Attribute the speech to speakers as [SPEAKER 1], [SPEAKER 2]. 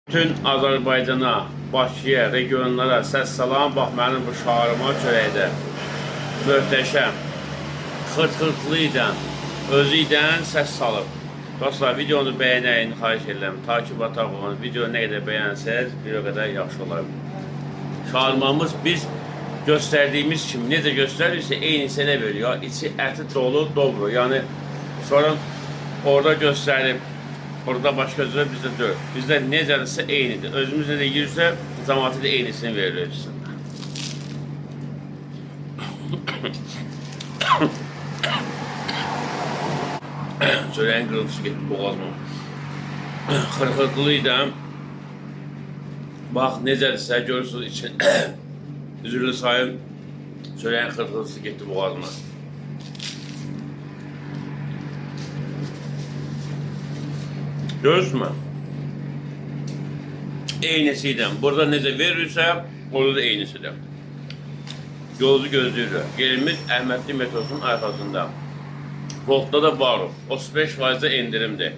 [SPEAKER 1] Bütün Azərbaycana, Bakıya, regionlara səs salam. Bax, mənim bu şarıma çörəkdə möhtəşəm, xırtxırtlı idən, özü idən səs salıb. Dostlar, videonu bəyənəyin, xahiş edirəm. Takibata olun. Videonu nə qədər bəyənsəz, bir o qədər yaxşı olar. Şarmamız biz göstərdiyimiz kimi, necə göstərirsə, eyni sənə veriyor. İçi əti dolu, dobro. Yəni, sonra orada göstərib, orada başqa cürə bizdə deyil. Bizdə necədirsə eynidir. Özümüz necə yiyirsə, cəmaatı da eynisini verir özündə. Çörəyin qırıntısı getdi boğazma. Xırxırtlı idim. Bax, necədirsə görürsünüz için. Üzürlü sayın, çörəyin xırxırtısı getdi boğazma. Görürsün mü? Eynisiyle. Burada necə verirsə, orada da eynisidir. Yolucu gözlüyür. Yerimiz Əhmədli metrosunun arxasında. Voltda da var o. 35% indirimdir.